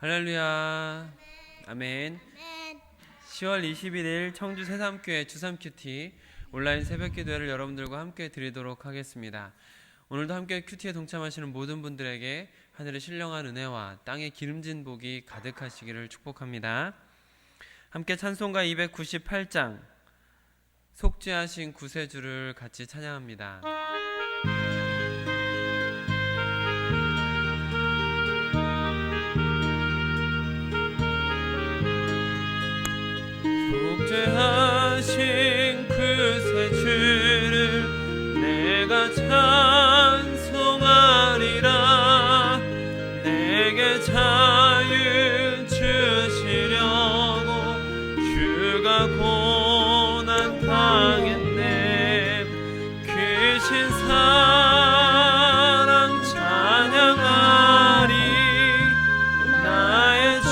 할렐루야. 아멘. 10월 21일 청주 새삼교회 주삼큐티 온라인 새벽기도회를 여러분들과 함께 드리도록 하겠습니다. 오늘도 함께 큐티에 동참하시는 모든 분들에게 하늘의 신령한 은혜와 땅의 기름진 복이 가득하시기를 축복합니다. 함께 찬송가 298장 속죄하신 구세주를 같이 찬양합니다. 속죄하신 구세주를 내가 찬송하리라. 내게 자유 주시려고 주가 고난 당했네. 크신 사랑 찬양하리. 나의 죄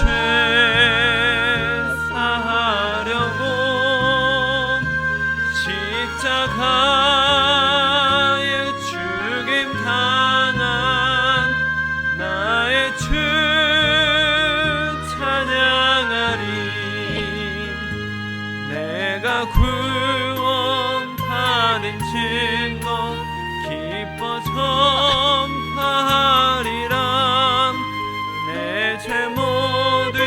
십자가에 죽임 당한 나의 주 찬양하리. 내가 구원 받은 증거 기뻐 전파하리라. 내 죄 모두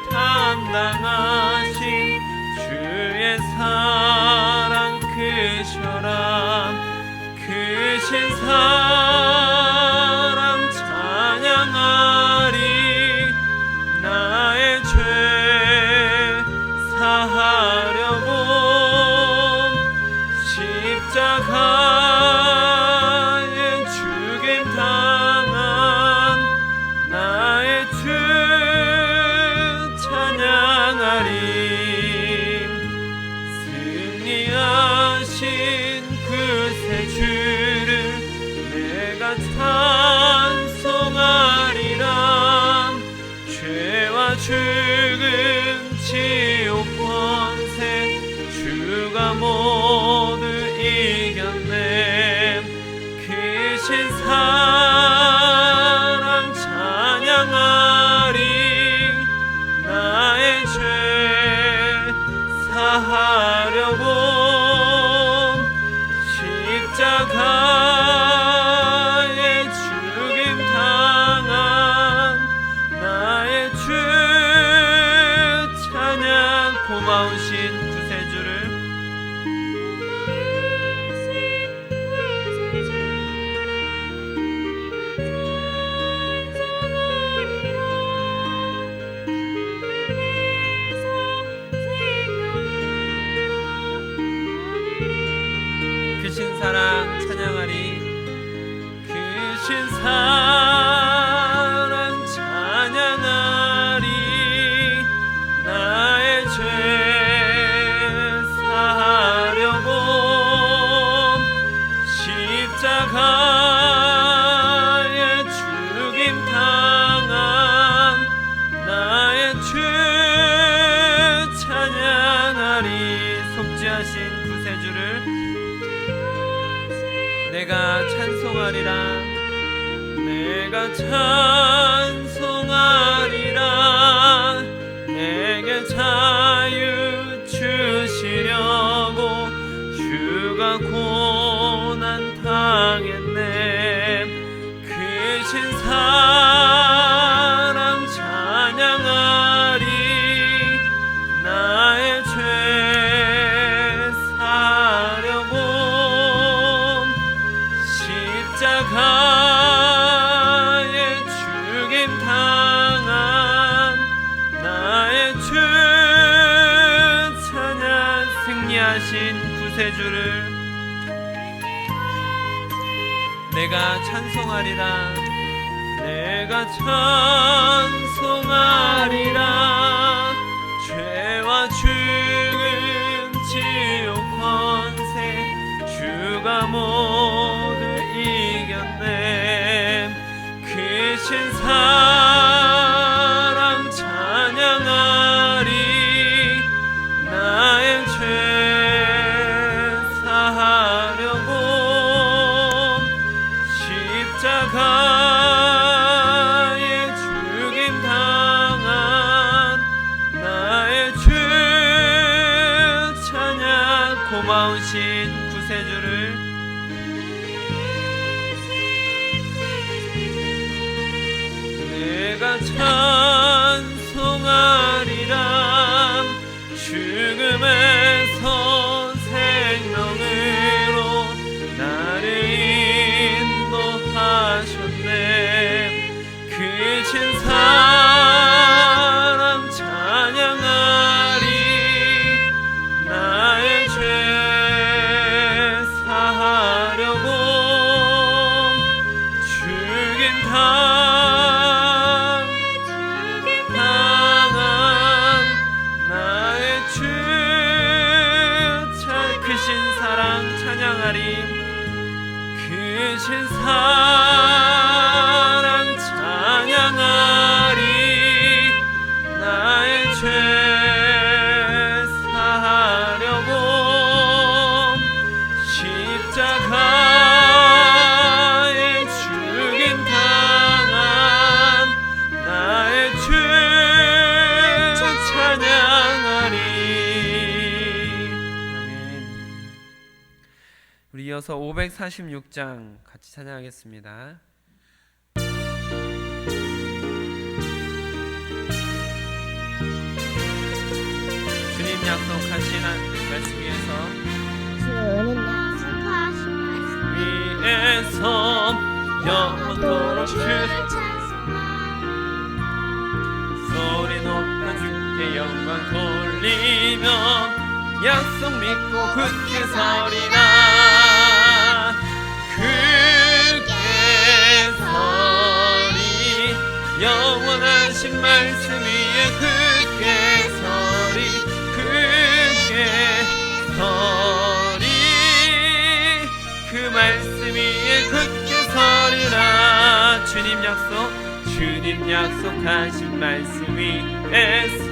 담당하신 주의 사랑 크셔라. 크신 사랑 찬양하리. 나의 죄 사하려고 십자가에 죽임 당한 나의 주 찬양하리. 승리하신 구세주를 내가 찬송하리라. 죄와 죽음 지옥 권세 주가 모두 이겼네. 크신 사랑 찬양하리. 나의 죄 사하려고 십자가에 죽임 당한 나의 주 찬양. 고마우신 구세주를 크신 사랑 찬양하리. 크신 사랑 찬양하리. 나의 죄 사하려고 십자가에 죽임 당한 나의 주 찬양하리. 속죄하신 구세주를 내가 찬송하리라. 내가 찬송하리라. 내게 자유 주시려고 주가 고난 당했네. 크신 사랑 찬양하리. 나의 죄 사려고 십자가에 죽임 당한 나의 주 찬양. 승리하신 구세주를 내가 찬송하리라. 내가 찬송하리라. 죄와 죽음 지옥 권세 주가 모두 이겼네. 크신 사랑 찬양하리. 나의 죄 사하려고 십자가에 죽임 당 고마우신 구세주를 내가 찬송하리라. 죽음에서 생명으로 나를 인도하셨네. 그 진 사랑 찬양하리. 나의 죄 사하려고 죽임 당한 나의 주 크신 사랑 찬양하리. 크신 사랑 찬양하리. 나의 죄 사하려고 십자가에 죽임 당한 나의 주 찬양하리. 아멘. 우리 이어서 546장 같이 찬양하겠습니다. 주님 약속하신 말씀 위에서 영원토록 주를 소리 높여 주께 영광 돌리며 약속 믿고 굳게 서리라. 굳게 서리. 영원하신 말씀 위에 굳게 서리. 굳게 서리. 그 말씀 위에 굳게 서리라. 주님 약속하신 말씀 위에서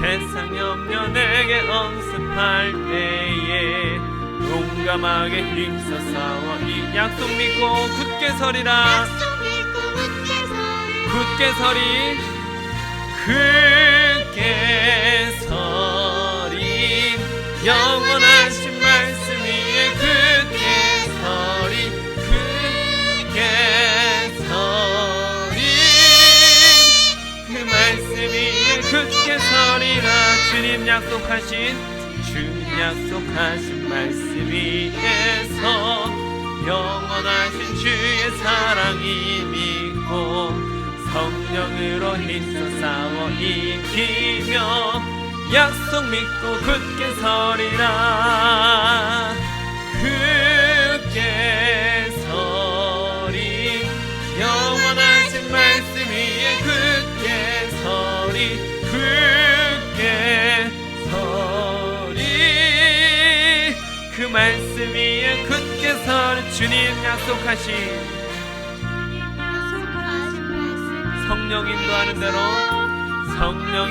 세상 염려 내게 엄습할 때에 용감하게 힘써 싸워 이 약속 믿고 굳게 서리라. 굳게 서리. 굳게 서리. 영원하신 말씀 위에 굳게 서리. 굳게 서리. 그 말씀 위에 굳게 서리라. 주님 약속하신 말씀 위에서 영원하신 주의 사랑이 믿고 성령으로 힘써 싸워 이기며 약속 믿고 굳게 서리라. 굳게 서리. 영원하신 말씀 위에 굳게 서리. 굳게 서리. 그 말씀 위에 굳게 서리. 주님 약속하신 성령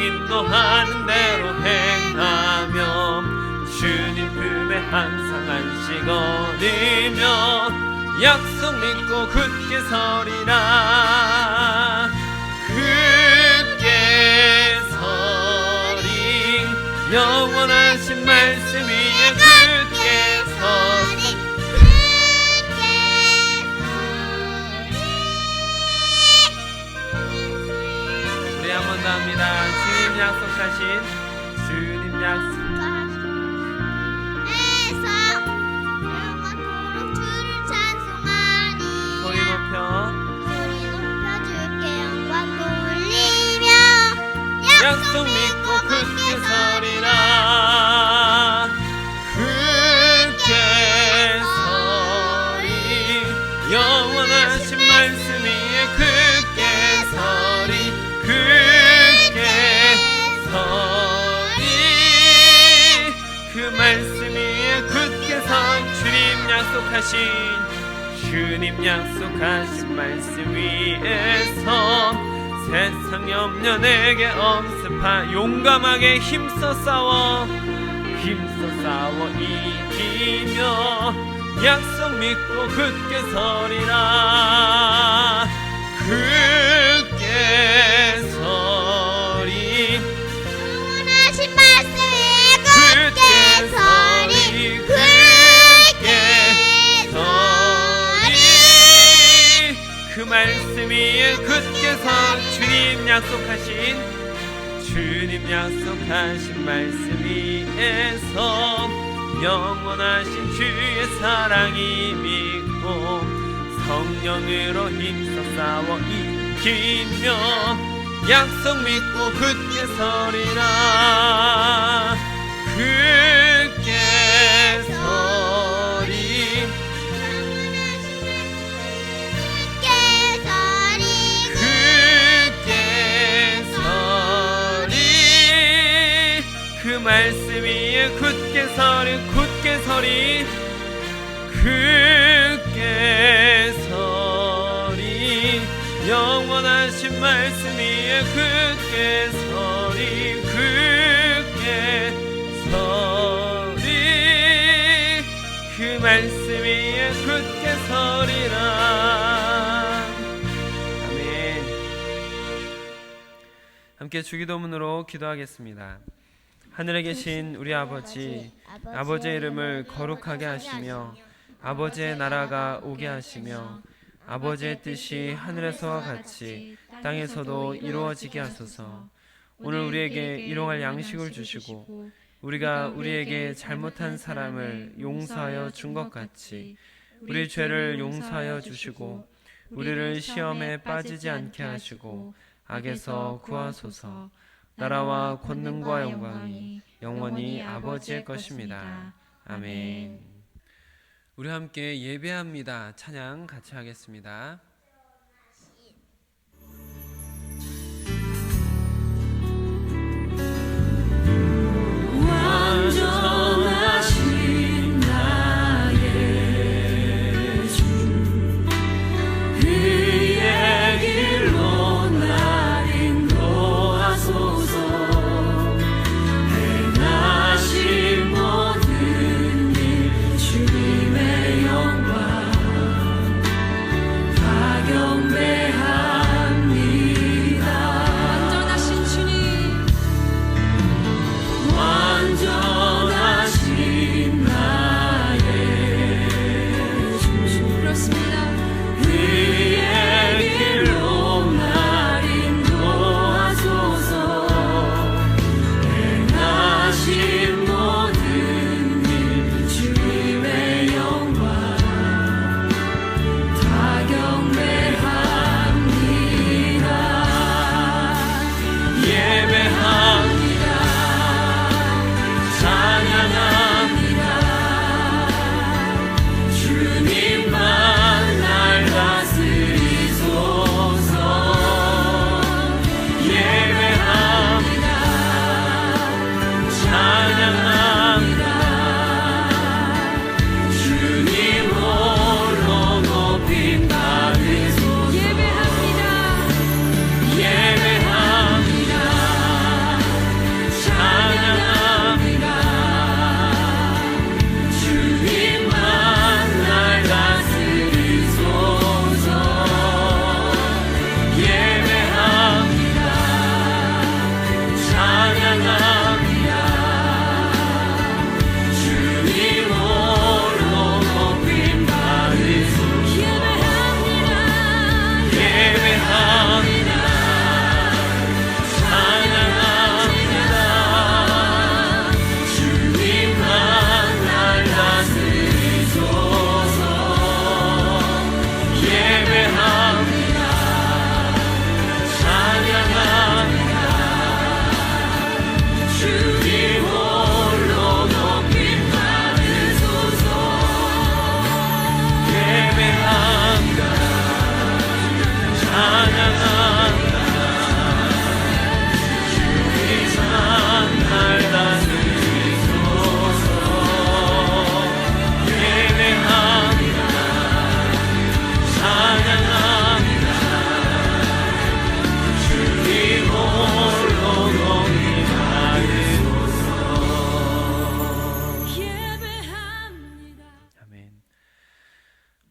인도하는 대로 행하며 주님 품에 항상 안식거리며 약속 믿고 굳게 서리라. 굳게 서리. 영원하신 말씀 위에 굳게 서리. 한 번 더 합니다. 주님 약속하신 영원토록 주를 찬송하니 소리 높여 주께 영광 돌리며 약속 믿고 굳게 서리라. 굳게 서리. 영원하신 말씀 위에 굳게 서리. 굳게 서리. 그 말씀 위에 굳게 선 주님 약속하신 말씀 위에서 세상 염려 내게 엄습하 용감하게 힘써 싸워 이기며 약속 믿고 굳게 서리라. 굳게 서리. 영원하신 말씀 위에 굳게 서리. 말씀 위에 굳게 서 주님 약속하신 말씀 위에서 영원하신 주의 사랑이 믿고 성령으로 힘써 싸워 이기며 약속 믿고 굳게 서리라. 굳게 서리 굳게 서리 그 말씀 위에 굳게 서리 굳게 서리 굳게 서리 영원하신 말씀 위에 굳게 서리 굳게 서리 그 말씀 위에 굳게 서리라. 아멘. 함께 주기도문으로 기도하겠습니다. 하늘에 계신 우리 아버지의 이름을 거룩하게 하시며 아버지의 나라가 오게 하시며 아버지의 뜻이 하늘에서와 같이 땅에서도 이루어지게 하소서. 오늘 우리에게 일용할 양식을 주시고 우리가 우리에게 잘못한 사람을 용서하여 준 것 같이 우리 죄를 용서하여 주시고 우리를 시험에 빠지지 않게 하시고 악에서 구하소서. 나라와 권능과 영광이 영원히 아버지의 것입니다. 아멘. 우리 함께 예배합니다. 찬양 같이 하겠습니다. 완전하신 나의 주 그의 길로 날 인도하소서. 행하신 모든 일 주님의 영광 다 경배합니다. 완전하신 주님 완전하신 나의 주 그렇습니다. 그의 길로 날 인도하소서. 행하신 모든 일 주님의 영광 다 경배합니다. 예배합니다. 찬양합니다. 주님만 날 다스리소서. 예배합니다. 찬양합니다. 주님 홀로 높임 받으소서. 예배합니다. 예배합니다. 찬양합니다. 주님만 날 다스리소서. 예배합니다. 찬양합니다. 주님 홀로 높임 받으소서. 예배합니다. 예배합니다. 찬양합니다. 주님만 날 다스리소서. 예배합니다. 찬양합니다. 주님 홀로 높임 받으소서. 예배합니다. 찬양합니다. 주님만 날 다스리소서. 예배합니다. 찬양합니다. 주님 홀로 높임 받으소서. 예배합니다. 아멘.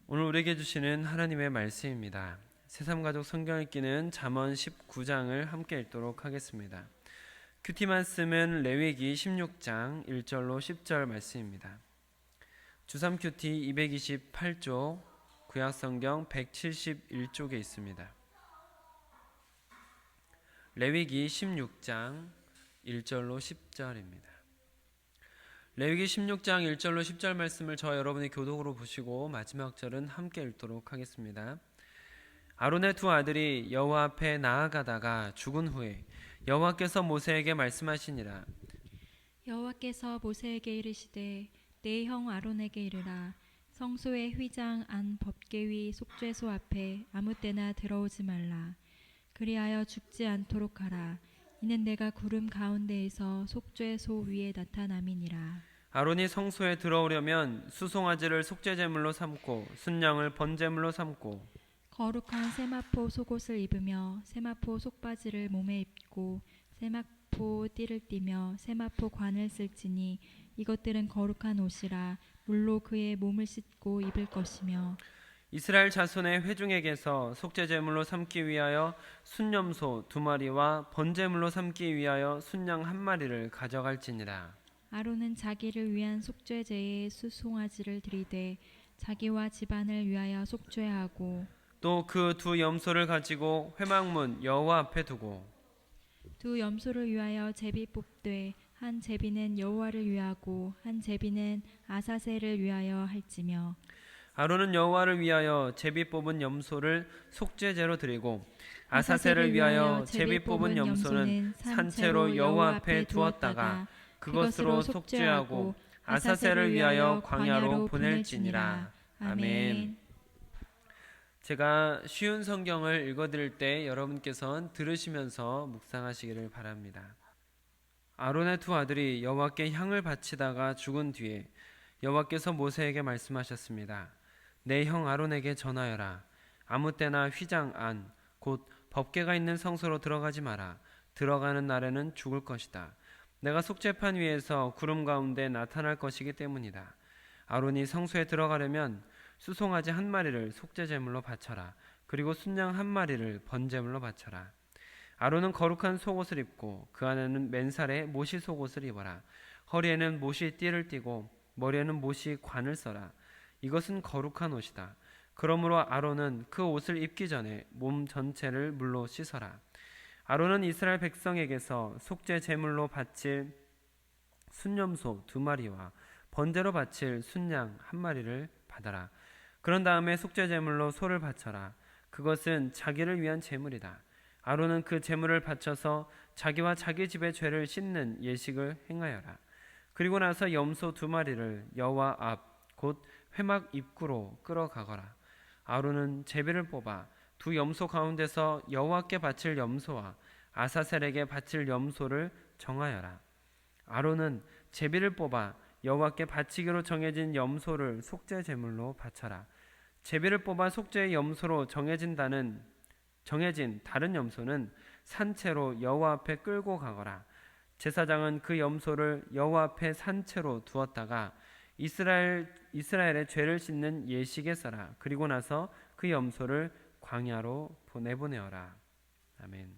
오늘 우리에게 주시는 하나님의 말씀입니다. 새삼가족 성경 읽기는 잠언 19장을 함께 읽도록 하겠습니다. 큐티만 쓰면 레위기 16장 1절로 10절 말씀입니다. 주삼 큐티 228쪽, 구약 성경 171쪽에 있습니다. 레위기 16장 1절로 10절입니다. 레위기 16장 1절로 10절 말씀을 저와 여러분이 교독으로 보시고 마지막 절은 함께 읽도록 하겠습니다. 아론의 두 아들이 여호와 앞에 나아가다가 죽은 후에 여호와께서 모세에게 말씀하시니라. 여호와께서 모세에게 이르시되 내 형 아론에게 이르라. 성소의 휘장 안 법궤위 속죄소 앞에 아무 때나 들어오지 말라. 그리하여 죽지 않도록 하라. 이는 내가 구름 가운데에서 속죄소 위에 나타남이니라. 아론이 성소에 들어오려면 수송아지를 속죄제물로 삼고 순양을 번제물로 삼고 거룩한 세마포 속옷을 입으며 세마포 속바지를 몸에 입고 세마포 띠를 띠며 세마포 관을 쓸지니 이것들은 거룩한 옷이라. 물로 그의 몸을 씻고 입을 것이며 이스라엘 자손의 회중에게서 속죄제물로 삼기 위하여 순염소 2마리와 번제물로 삼기 위하여 순양 1마리를 가져갈지니라. 아론은 자기를 위한 속죄제에 수송아지를 들이되 자기와 집안을 위하여 속죄하고 또 그 두 염소를 가지고 회막문 여호와 앞에 두고 두 염소를 위하여 제비 뽑되 한 제비는 여호와를 위하고 한 제비는 아사셀을 위하여 할지며 아론은 여호와를 위하여 제비 뽑은 염소를 속죄제로 드리고 아사셀을 위하여 제비 뽑은 염소는 산채로 여호와 앞에 두었다가 그것으로 속죄하고 아사셀을 위하여 광야로 보낼지니라. 아멘. 제가 쉬운 성경을 읽어드릴 때 여러분께서는 들으시면서 묵상하시기를 바랍니다. 아론의 두 아들이 여호와께 향을 바치다가 죽은 뒤에 여호와께서 모세에게 말씀하셨습니다. 내 형 아론에게 전하여라. 아무 때나 휘장 안 곧 법궤가 있는 성소로 들어가지 마라. 들어가는 날에는 죽을 것이다. 내가 속죄판 위에서 구름 가운데 나타날 것이기 때문이다. 아론이 성소에 들어가려면 수송아지 1마리를 속죄제물로 바쳐라. 그리고 순양 1마리를 번제물로 바쳐라. 아론은 거룩한 속옷을 입고 그 안에는 맨살에 모시 속옷을 입어라. 허리에는 모시 띠를 띠고 머리에는 모시 관을 써라. 이것은 거룩한 옷이다. 그러므로 아론은 그 옷을 입기 전에 몸 전체를 물로 씻어라. 아론은 이스라엘 백성에게서 속죄 제물로 바칠 순염소 2마리와 번제로 바칠 순양 1마리를 받아라. 그런 다음에 속죄 제물로 소를 바쳐라. 그것은 자기를 위한 제물이다. 아론은 그 제물을 바쳐서 자기와 자기 집의 죄를 씻는 예식을 행하여라. 그리고 나서 염소 2마리를 여호와 앞 곧 회막 입구로 끌어가거라. 아론은 제비를 뽑아 두 염소 가운데서 여호와께 바칠 염소와 아사셀에게 바칠 염소를 정하여라. 아론은 제비를 뽑아 여호와께 바치기로 정해진 염소를 속죄 제물로 바쳐라. 제비를 뽑아 속죄의 염소로 정해진 다른 염소는 산채로 여호와 앞에 끌고 가거라. 제사장은 그 염소를 여호와 앞에 산채로 두었다가 이스라엘의 죄를 씻는 예식에 써라. 그리고 나서 그 염소를 광야로 내보내어라. 아멘.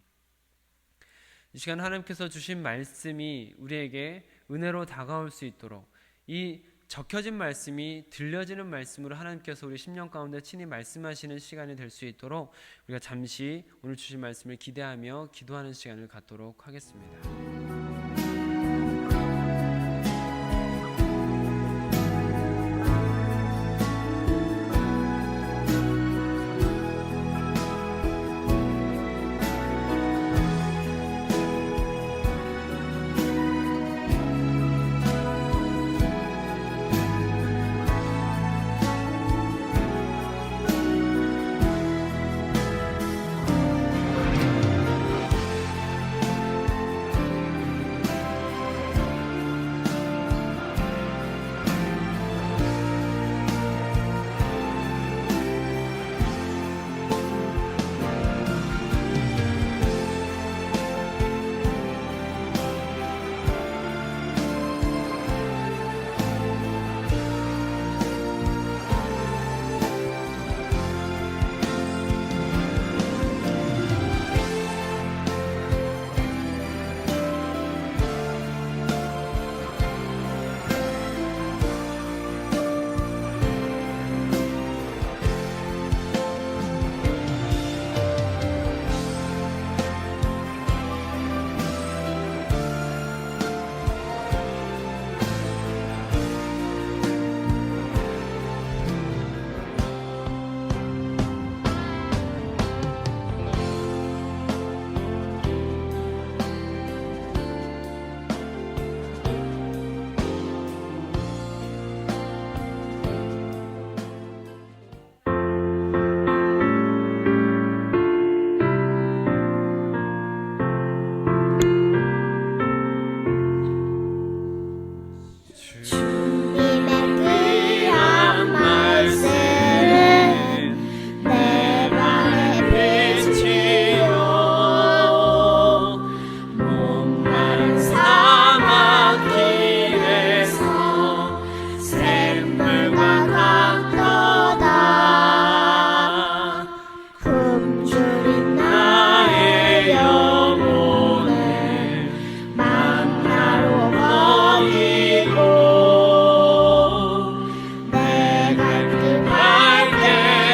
이 시간 하나님께서 주신 말씀이 우리에게 은혜로 다가올 수 있도록 이 적혀진 말씀이 들려지는 말씀으로 하나님께서 우리 심령 가운데 친히 말씀하시는 시간이 될 수 있도록 우리가 잠시 오늘 주신 말씀을 기대하며 기도하는 시간을 갖도록 하겠습니다. 주님의 귀한 말씀을 내 발에 비치고 목마른 사막길에서 샘물과 같도다. 굶주린 나의 영혼을 만나로 먹이고 내 갈 길 밝게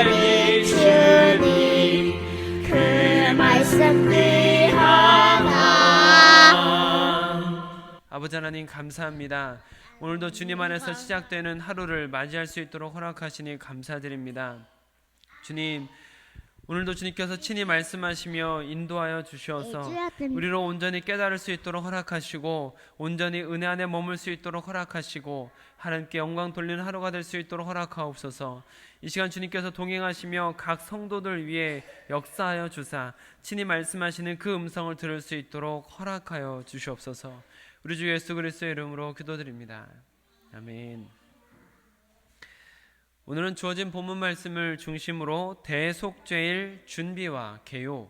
비추니 그 말씀 귀하다. 아버지 하나님 감사합니다. 오늘도 주님 안에서 시작되는 하루를 맞이할 수 있도록 허락하시니 감사드립니다. 주님, 오늘도 주님께서 친히 말씀하시며 인도하여 주시어서 우리로 온전히 깨달을 수 있도록 허락하시고 온전히 은혜 안에 머물 수 있도록 허락하시고 하나님께 영광 돌리는 하루가 될 수 있도록 허락하옵소서. 이 시간 주님께서 동행하시며 각 성도들 위해 역사하여 주사 친히 말씀하시는 그 음성을 들을 수 있도록 허락하여 주시옵소서. 우리 주 예수 그리스도의 이름으로 기도드립니다. 아멘. 오늘은 주어진 본문 말씀을 중심으로 대속죄일 준비와 개요,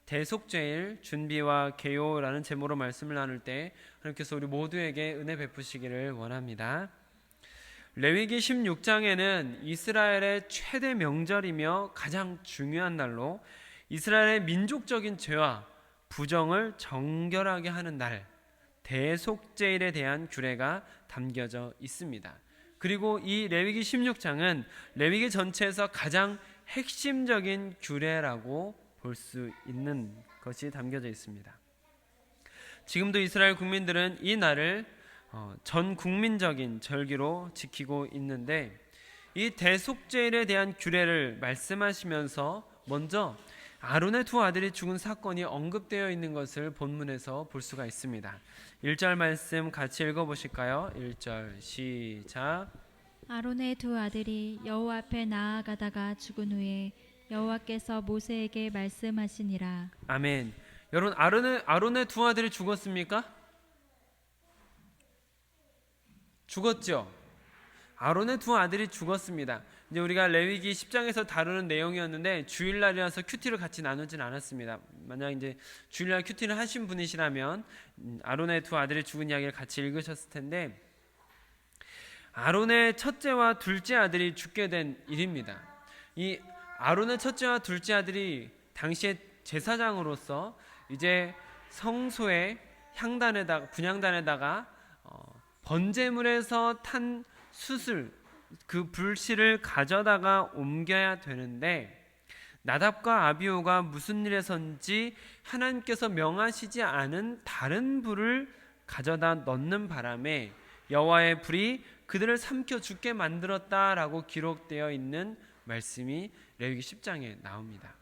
대속죄일 준비와 개요라는 제목으로 말씀을 나눌 때 하나님께서 우리 모두에게 은혜 베푸시기를 원합니다. 레위기 16장에는 이스라엘의 최대 명절이며 가장 중요한 날로 이스라엘의 민족적인 죄와 부정을 정결하게 하는 날, 대속죄일에 대한 규례가 담겨져 있습니다. 그리고 이 레위기 16장은 레위기 전체에서 가장 핵심적인 규례라고 볼 수 있는 것이 담겨져 있습니다. 지금도 이스라엘 국민들은 이 날을 전 국민적인 절기로 지키고 있는데 이 대속죄일에 대한 규례를 말씀하시면서 먼저 아론의 두 아들이 죽은 사건이 언급되어 있는 것을 본문에서 볼 수가 있습니다. 1절 말씀 같이 읽어보실까요? 1절 시작. 아론의 두 아들이 여호와 앞에 나아가다가 죽은 후에 여호와께서 모세에게 말씀하시니라. 아멘. 여러분, 아론의 두 아들이 죽었습니까? 죽었죠. 아론의 두 아들이 죽었습니다. 이제 우리가 레위기 10장에서 다루는 내용이었는데 주일날이라서 큐티를 같이 나누진 않았습니다. 만약 이제 주일날 큐티를 하신 분이시라면 아론의 두 아들이 죽은 이야기를 같이 읽으셨을 텐데 아론의 첫째와 둘째 아들이 죽게 된 일입니다. 이 아론의 첫째와 둘째 아들이 당시에 제사장으로서 이제 성소의 분향단에다가 번제물에서 탄 수술 그 불씨를 가져다가 옮겨야 되는데 나답과 아비후가 무슨 일에선지 하나님께서 명하시지 않은 다른 불을 가져다 넣는 바람에 여호와의 불이 그들을 삼켜 죽게 만들었다라고 기록되어 있는 말씀이 레위기 10장에 나옵니다.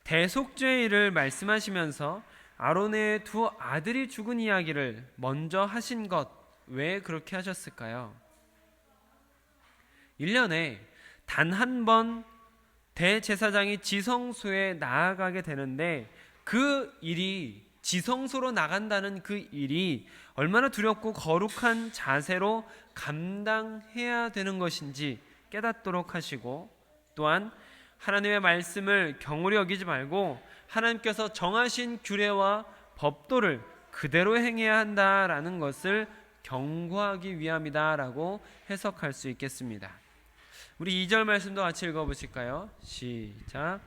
대속죄일을 말씀하시면서 아론의 두 아들이 죽은 이야기를 먼저 하신 것 왜 그렇게 하셨을까요? 1년에 단 한 번 대제사장이 지성소에 나아가게 되는데 그 일이 지성소로 나간다는 그 일이 얼마나 두렵고 거룩한 자세로 감당해야 되는 것인지 깨닫도록 하시고 또한 하나님의 말씀을 경홀히 여기지 말고 하나님께서 정하신 규례와 법도를 그대로 행해야 한다라는 것을 경고하기 위함이다라고 해석할 수 있겠습니다. 우리 2절 말씀도 같이 읽어보실까요? 시작.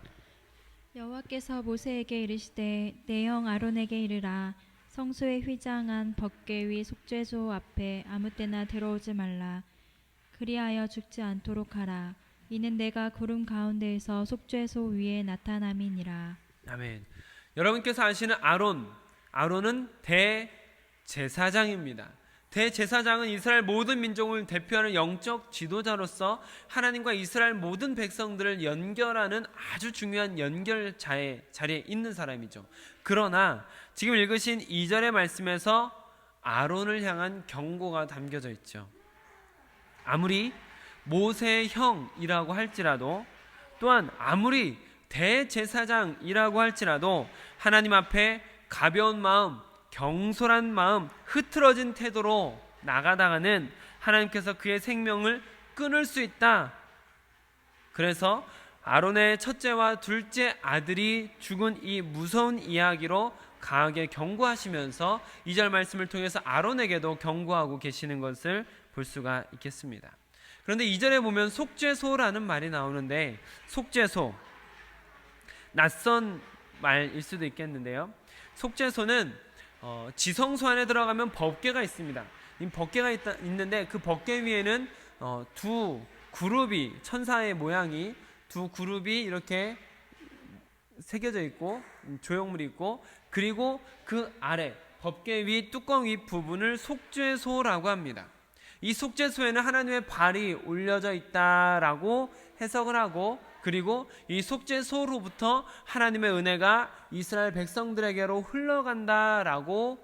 여호와께서 모세에게 이르시되 내 형 아론에게 이르라. 성소의 휘장한 법궤 위 속죄소 앞에 아무 때나 들어오지 말라. 그리하여 죽지 않도록 하라. 이는 내가 구름 가운데에서 속죄소 위에 나타남이니라. 아멘. 여러분께서 아시는 아론은 대제사장입니다. 대제사장은 이스라엘 모든 민족을 대표하는 영적 지도자로서 하나님과 이스라엘 모든 백성들을 연결하는 아주 중요한 연결자의 자리에 있는 사람이죠. 그러나 지금 읽으신 2절의 말씀에서 아론을 향한 경고가 담겨져 있죠. 아무리 모세의 형이라고 할지라도 또한 아무리 대제사장이라고 할지라도 하나님 앞에 가벼운 마음, 경솔한 마음, 흐트러진 태도로 나가다가는 하나님께서 그의 생명을 끊을 수 있다. 그래서 아론의 첫째와 둘째 아들이 죽은 이 무서운 이야기로 강하게 경고하시면서 2절 말씀을 통해서 아론에게도 경고하고 계시는 것을 볼 수가 있겠습니다. 그런데 2절에 보면 속죄소라는 말이 나오는데, 속죄소, 낯선 말일 수도 있겠는데요, 속죄소는 지성소 안에 들어가면 법궤가 있습니다. 이 법궤가 있는데 그 법궤 위에는 두 그룹이, 천사의 모양이 두 그룹이 이렇게 새겨져 있고 조형물이 있고, 그리고 그 아래 법궤 위 뚜껑 위 부분을 속죄소라고 합니다. 이 속죄소에는 하나님의 발이 올려져 있다라고 해석을 하고, 그리고 이 속죄소로부터 하나님의 은혜가 이스라엘 백성들에게로 흘러간다라고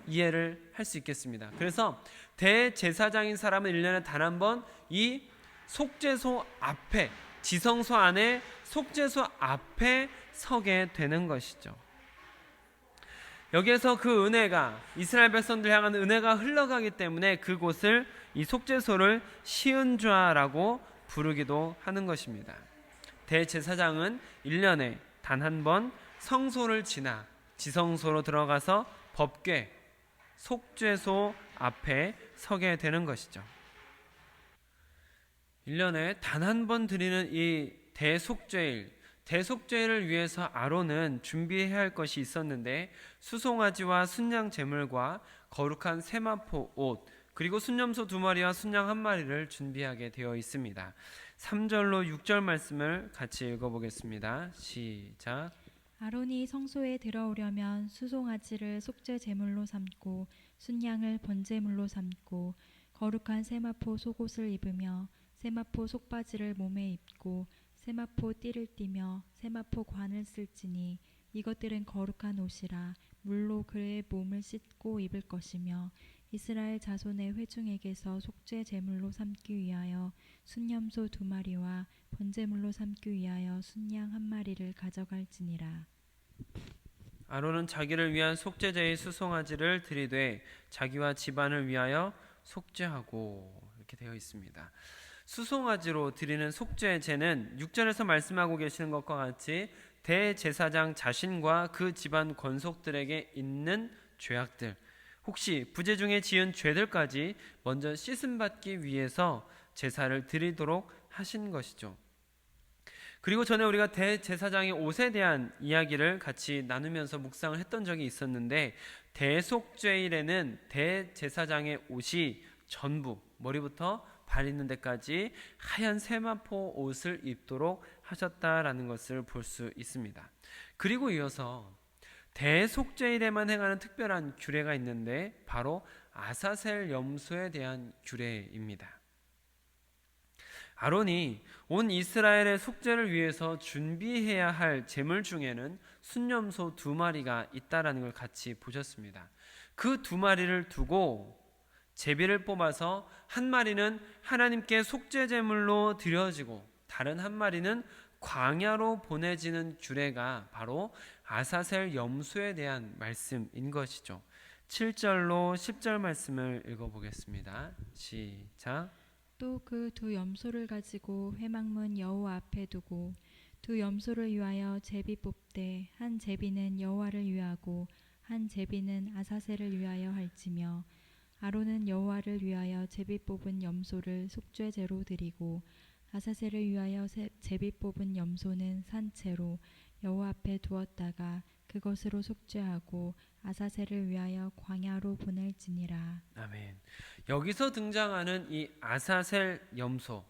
이해를 할 수 있겠습니다. 그래서 대제사장인 사람은 1년에 단 한 번 이 속죄소 앞에, 지성소 안에 속죄소 앞에 서게 되는 것이죠. 여기에서 그 은혜가, 이스라엘 백성들 향한 은혜가 흘러가기 때문에 그곳을, 이 속죄소를 시은좌라고 부르기도 하는 것입니다. 대제사장은 1년에 단 한 번 성소를 지나 지성소로 들어가서 법궤, 속죄소 앞에 서게 되는 것이죠. 1년에 단 한 번 드리는 이 대속죄일을 위해서 아론은 준비해야 할 것이 있었는데, 수송아지와 순양 제물과 거룩한 세마포 옷, 그리고 순염소 2마리와 순양 1마리를 준비하게 되어 있습니다. 3절로 6절 말씀을 같이 읽어보겠습니다. 시작. 아론이 성소에 들어오려면 수송아지를 속죄 제물로 삼고 순양을 번제물로 삼고 거룩한 세마포 속옷을 입으며 세마포 속바지를 몸에 입고 세마포 띠를 띠며 세마포 관을 쓸지니 이것들은 거룩한 옷이라 물로 그의 몸을 씻고 입을 것이며, 이스라엘 자손의 회중에게서 속죄 제물로 삼기 위하여 순염소 2마리와 번제물로 삼기 위하여 순양 1마리를 가져갈지니라. 아론은 자기를 위한 속죄제의 수송아지를 드리되 자기와 집안을 위하여 속죄하고, 이렇게 되어 있습니다. 수송아지로 드리는 속죄제는 6절에서 말씀하고 계시는 것과 같이 대제사장 자신과 그 집안 권속들에게 있는 죄악들, 혹시 부재 중에 지은 죄들까지 먼저 씻음받기 위해서 제사를 드리도록 하신 것이죠. 그리고 전에 우리가 대제사장의 옷에 대한 이야기를 같이 나누면서 묵상을 했던 적이 있었는데, 대속죄일에는 대제사장의 옷이 전부 머리부터 발 있는 데까지 하얀 세마포 옷을 입도록 하셨다라는 것을 볼 수 있습니다. 그리고 이어서 대속죄일에만 행하는 특별한 규례가 있는데, 바로 아사셀 염소에 대한 규례입니다. 아론이 온 이스라엘의 속죄를 위해서 준비해야 할 제물 중에는 순염소 2마리가 있다라는 걸 같이 보셨습니다. 그 2마리를 두고 제비를 뽑아서 1마리는 하나님께 속죄 제물로 드려지고 다른 1마리는 광야로 보내지는 규례가 바로 아사셀 염소에 대한 말씀인 것이죠. 7절로 10절 말씀을 읽어보겠습니다. 시작. 또 그 2 염소를 가지고 회막문 여호와 앞에 두고 2 염소를 위하여 제비 뽑되 한 제비는 여호와를 위하고 한 제비는 아사셀을 위하여 할지며, 아론은 여호와를 위하여 제비 뽑은 염소를 속죄제로 드리고 아사셀을 위하여 제비 뽑은 염소는 산채로 여호와 앞에 두었다가 그것으로 속죄하고 아사셀을 위하여 광야로 보낼지니라. 아멘. 여기서 등장하는 이 아사셀 염소,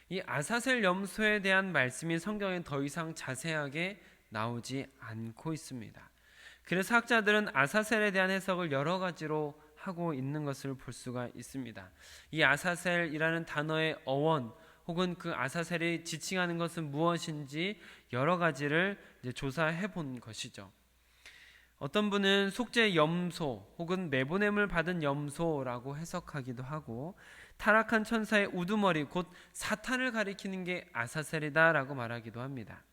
이 아사셀 염소에 대한 말씀이 성경에 더 이상 자세하게 나오지 않고 있습니다. 그래서 학자들은 아사셀에 대한 해석을 여러 가지로 하고 있는 것을 볼 수가 있습니다. 이 아사셀이라는 단어의 어원 혹은 그 아사셀이 지칭하는 것은 무엇인지 여러 가지를 이제 조사해 본 것이죠. 어떤 분은 속죄 염소 혹은 매보냄을 받은 염소라고 해석하기도 하고, 타락한 천사의 우두머리 곧 사탄을 가리키는 게 아사셀이다라고 말하기도 합니다.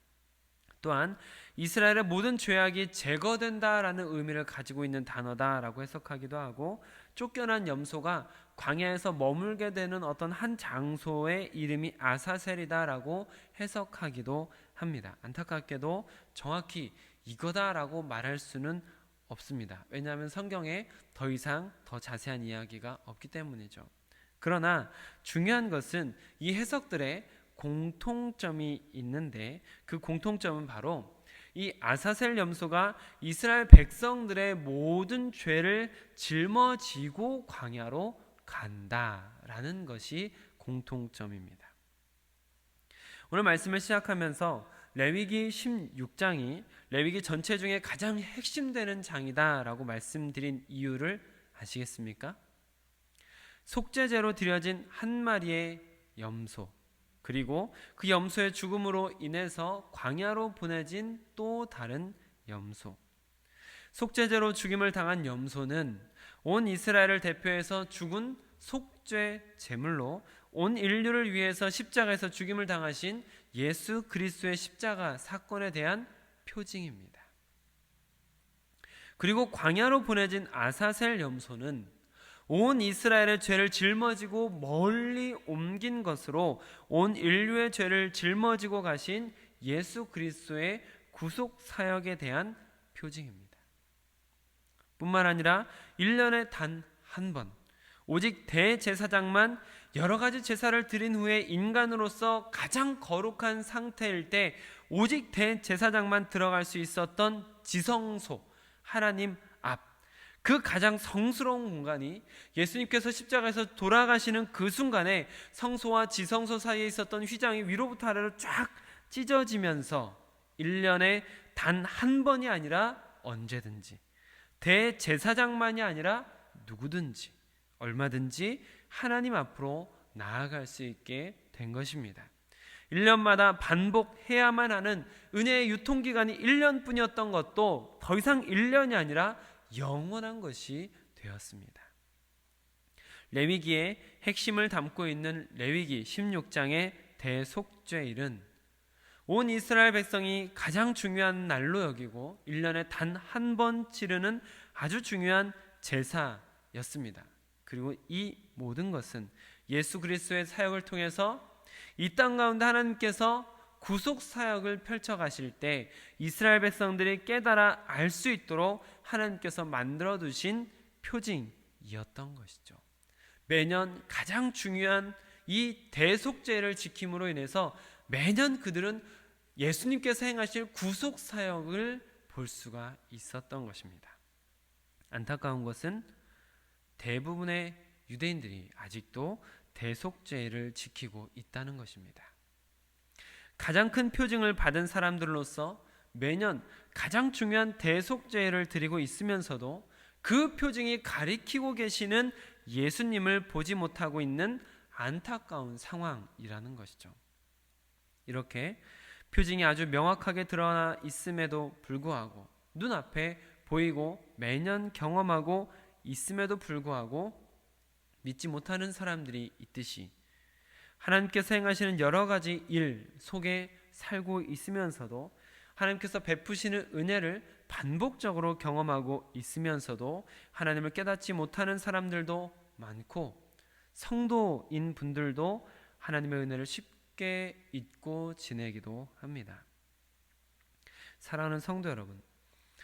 또한 이스라엘의 모든 죄악이 제거된다라는 의미를 가지고 있는 단어다라고 해석하기도 하고, 쫓겨난 염소가 광야에서 머물게 되는 어떤 한 장소의 이름이 아사셀이다라고 해석하기도 합니다. 안타깝게도 정확히 이거다라고 말할 수는 없습니다. 왜냐하면 성경에 더 이상 더 자세한 이야기가 없기 때문이죠. 그러나 중요한 것은 이 해석들의 공통점이 있는데, 그 공통점은 바로 이 아사셀 염소가 이스라엘 백성들의 모든 죄를 짊어지고 광야로 간다라는 것이 공통점입니다. 오늘 말씀을 시작하면서 레위기 16장이 레위기 전체 중에 가장 핵심되는 장이다라고 말씀드린 이유를 아시겠습니까? 속죄제로 드려진 한 마리의 염소, 그리고 그 염소의 죽음으로 인해서 광야로 보내진 또 다른 염소. 속죄제로 죽임을 당한 염소는 온 이스라엘을 대표해서 죽은 속죄 제물로 온 인류를 위해서 십자가에서 죽임을 당하신 예수 그리스도의 십자가 사건에 대한 표징입니다. 그리고 광야로 보내진 아사셀 염소는 온 이스라엘의 죄를 짊어지고 멀리 옮긴 것으로 온 인류의 죄를 짊어지고 가신 예수 그리스도의 구속 사역에 대한 표징입니다. 뿐만 아니라 1년에 단 한 번 오직 대제사장만 여러 가지 제사를 드린 후에 인간으로서 가장 거룩한 상태일 때 오직 대제사장만 들어갈 수 있었던 지성소, 하나님 앞, 그 가장 성스러운 공간이 예수님께서 십자가에서 돌아가시는 그 순간에 성소와 지성소 사이에 있었던 휘장이 위로부터 아래로 쫙 찢어지면서 1년에 단 한 번이 아니라 언제든지, 대제사장만이 아니라 누구든지 얼마든지 하나님 앞으로 나아갈 수 있게 된 것입니다. 1년마다 반복해야만 하는 은혜의 유통기간이 1년뿐이었던 것도 더 이상 1년이 아니라 영원한 것이 되었습니다. 레위기의 핵심을 담고 있는 레위기 16장의 대속죄일은 온 이스라엘 백성이 가장 중요한 날로 여기고 1년에 단 한 번 치르는 아주 중요한 제사였습니다. 그리고 이 모든 것은 예수 그리스도의 사역을 통해서 이 땅 가운데 하나님께서 구속 사역을 펼쳐가실 때 이스라엘 백성들이 깨달아 알 수 있도록 하나님께서 만들어 두신 표징이었던 것이죠. 매년 가장 중요한 이 대속죄를 지킴으로 인해서 매년 그들은 예수님께서 행하실 구속 사역을 볼 수가 있었던 것입니다. 안타까운 것은 대부분의 유대인들이 아직도 대속죄를 지키고 있다는 것입니다. 가장 큰 표징을 받은 사람들로서 매년 가장 중요한 대속죄를 드리고 있으면서도 그 표징이 가리키고 계시는 예수님을 보지 못하고 있는 안타까운 상황이라는 것이죠. 이렇게 표징이 아주 명확하게 드러나 있음에도 불구하고, 눈앞에 보이고 매년 경험하고 있음에도 불구하고 믿지 못하는 사람들이 있듯이 하나님께서 행하시는 여러 가지 일 속에 살고 있으면서도 하나님께서 베푸시는 은혜를 반복적으로 경험하고 있으면서도 하나님을 깨닫지 못하는 사람들도 많고, 성도인 분들도 하나님의 은혜를 쉽게 잊고 지내기도 합니다. 사랑하는 성도 여러분,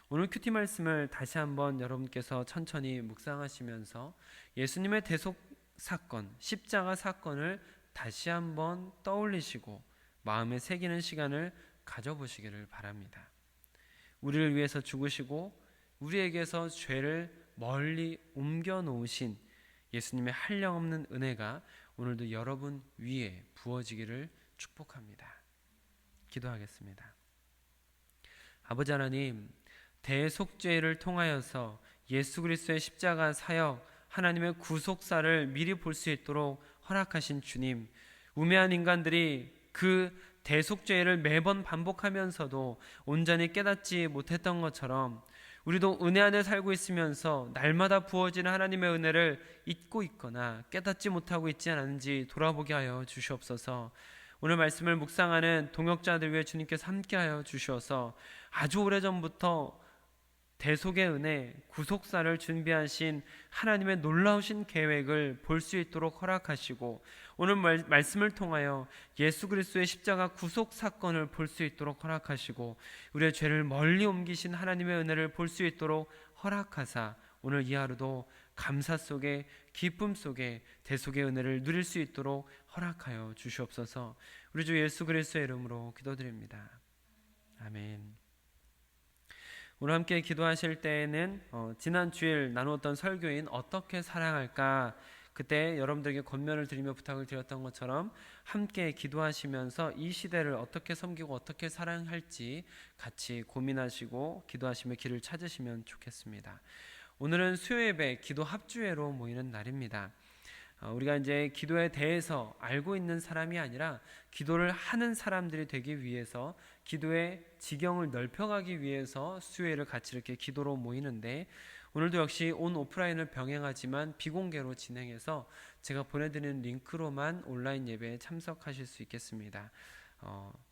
오늘 큐티 말씀을 다시 한번 여러분께서 천천히 묵상하시면서 예수님의 대속 사건, 십자가 사건을 다시 한번 떠올리시고 마음에 새기는 시간을 가져보시기를 바랍니다. 우리를 위해서 죽으시고 우리에게서 죄를 멀리 옮겨 놓으신 예수님의 한량없는 은혜가 오늘도 여러분 위에 부어지기를 축복합니다. 기도하겠습니다. 아버지 하나님, 대속죄를 통하여서 예수 그리스도의 십자가 사역, 하나님의 구속사를 미리 볼 수 있도록 허락하신 주님, 우매한 인간들이 그 대속죄를 매번 반복하면서도 온전히 깨닫지 못했던 것처럼 우리도 은혜 안에 살고 있으면서 날마다 부어지는 하나님의 은혜를 잊고 있거나 깨닫지 못하고 있지 않은지 돌아보게 하여 주시옵소서. 오늘 말씀을 묵상하는 동역자들 위해 주님께서 함께하여 주셔서 아주 오래전부터 대속의 은혜, 구속사를 준비하신 하나님의 놀라우신 계획을 볼 수 있도록 허락하시고, 오늘 말씀을 통하여 예수 그리스도의 십자가 구속 사건을 볼 수 있도록 허락하시고, 우리의 죄를 멀리 옮기신 하나님의 은혜를 볼 수 있도록 허락하사, 오늘 이 하루도 감사 속에, 기쁨 속에 대속의 은혜를 누릴 수 있도록 허락하여 주시옵소서. 우리 주 예수 그리스도의 이름으로 기도드립니다. 아멘. 오늘 함께 기도하실 때에는 지난 주일 나누었던 설교인 어떻게 사랑할까, 그때 여러분들에게 권면을 드리며 부탁을 드렸던 것처럼 함께 기도하시면서 이 시대를 어떻게 섬기고 어떻게 사랑할지 같이 고민하시고 기도하시며 길을 찾으시면 좋겠습니다. 오늘은 수요예배 기도 합주회로 모이는 날입니다. 우리가 이제 기도에 대해서 알고 있는 사람이 아니라 기도를 하는 사람들이 되기 위해서, 기도의 지경을 넓혀가기 위해서 수요일을 같이 이렇게 기도로 모이는데, 오늘도 역시 온 오프라인을 병행하지만 비공개로 진행해서 제가 보내드리는 링크로만 온라인 예배에 참석하실 수 있겠습니다.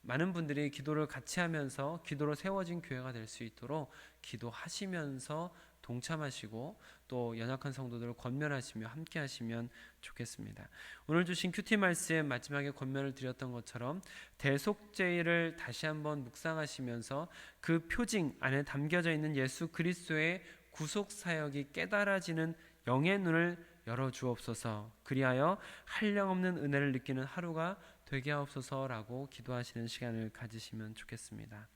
많은 분들이 기도를 같이 하면서 기도로 세워진 교회가 될 수 있도록 기도하시면서 동참하시고 또 연약한 성도들을 권면하시며 함께 하시면 좋겠습니다. 오늘 주신 큐티 말씀 마지막에 권면을 드렸던 것처럼 대속죄를 다시 한번 묵상하시면서 그 표징 안에 담겨져 있는 예수 그리스도의 구속 사역이 깨달아지는 영의 눈을 열어주옵소서. 그리하여 한량없는 은혜를 느끼는 하루가 되게 하옵소서라고 기도하시는 시간을 가지시면 좋겠습니다.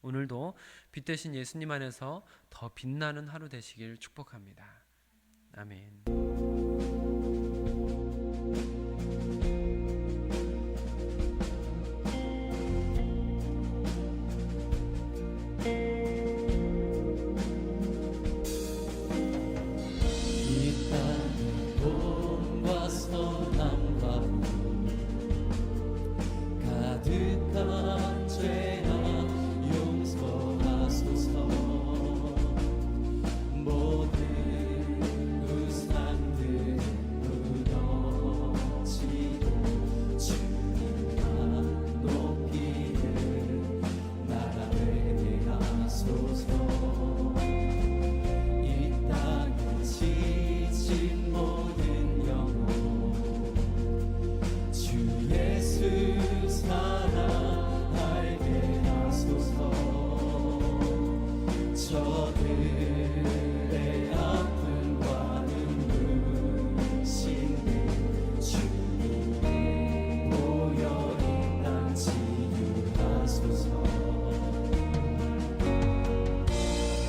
오늘도 빛 되신 예수님 안에서 더 빛나는 하루 되시길 축복합니다. 아멘. 이 땅의 봄과 선함과 가득한 죄악 용서하소서. 모든 우상들 무너지고 주님만 높이는 나라 되게 하소서. 이 땅에 지친 모든 영혼 주 예수 사랑 알게 하소서. 저들의 아픔과 눈부신 주님의 보혈이 난 치유하소서.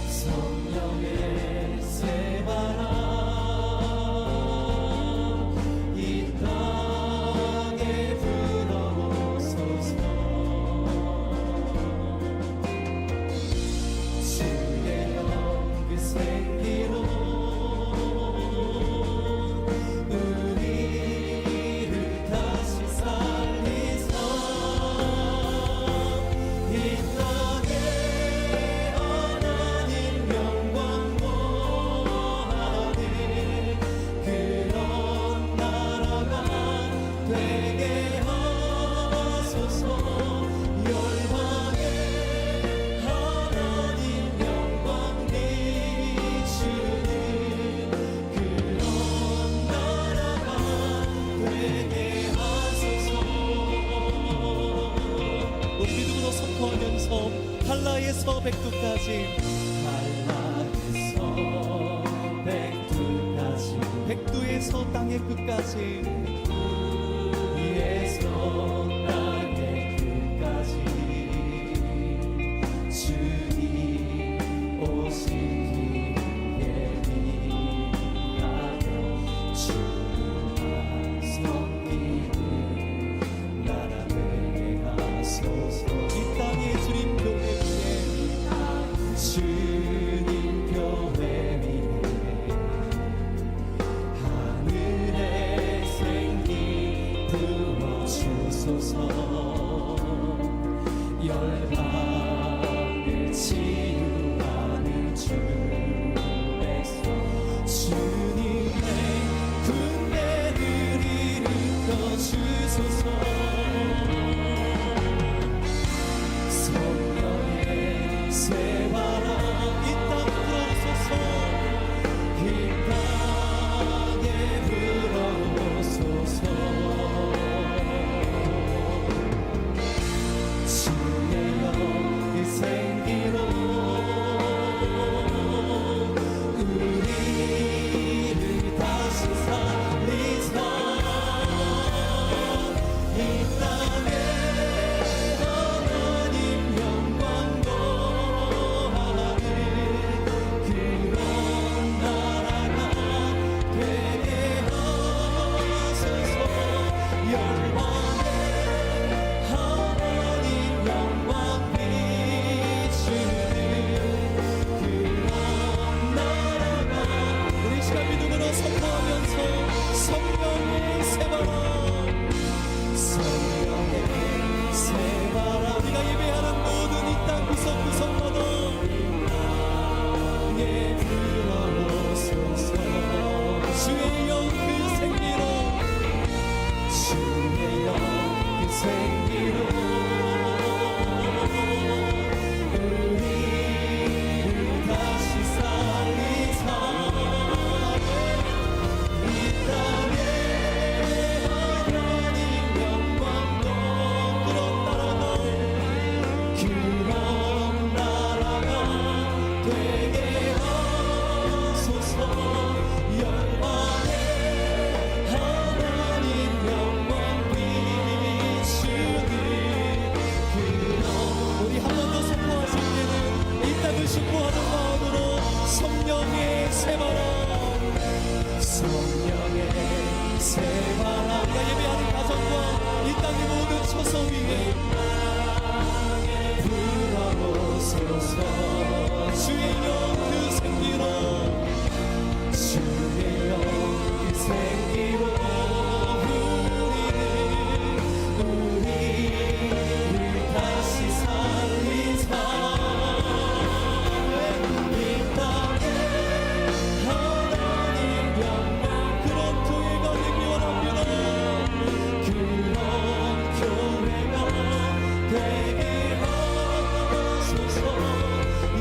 성령의 새바람 이 땅에 불어오소서. 주의 영 그 생기로 우리를 다시 살리사. 이 땅에 하나님 영광 모아들 그런 나라가 되게 하소서. 열방에 하나님 영광 비추는 그런 나라가 되게 하소서. 우리 믿음으로 선포하면서 한라에서 백두까지, 한라에서 백두까지, 백두에서 땅의 끝까지, 위에서 땅의 끝까지 주님 오시기에 예비하여 주님만 섬기는 나라 되게 하소서. 이 땅의 주님 교회 위에, 주님 교회 위에 하늘의 생기 부어주소서. 열방을 치유하는 주에서 주님의 군대를 일으켜 주소서. 성령의 새바람 이 땅에 새바람 우리가 예배하는 가정과 이 땅의 모든 처소 위에 불어오소서. 주의 영그 생기로 주의 영그 생기로 우리를 다시 살리사. 이 땅에 하나님 영광 그런 교회가 되기 원합니다. 그런 교회가 되게 하소서.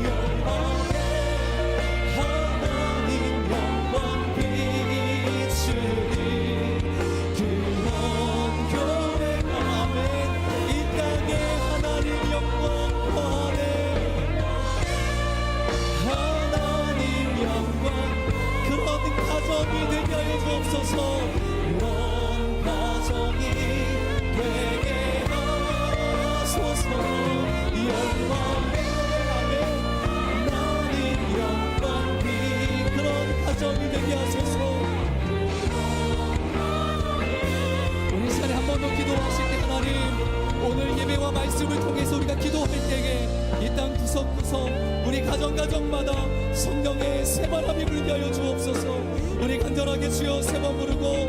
영광에 하나님 영광 비추니 그런 교회가 아멘. 이 땅에 하나님 영광 거하네. 하나님 영광 그런 가정이 되게 하여 주옵소서. 그런 가정이 되게 하소서. 영광에 하나님 영광 비 그런 가정이 되게 하소서. 우리 시간에 한 번 더 기도하실 때 하나님 오늘 예배와 말씀을 통해서 우리가 기도할 때에 이 땅 구석구석 우리 가정마다 성령의 새바람이 불게 하여 주옵소서. 우리 간절하게 주여 세 번 부르고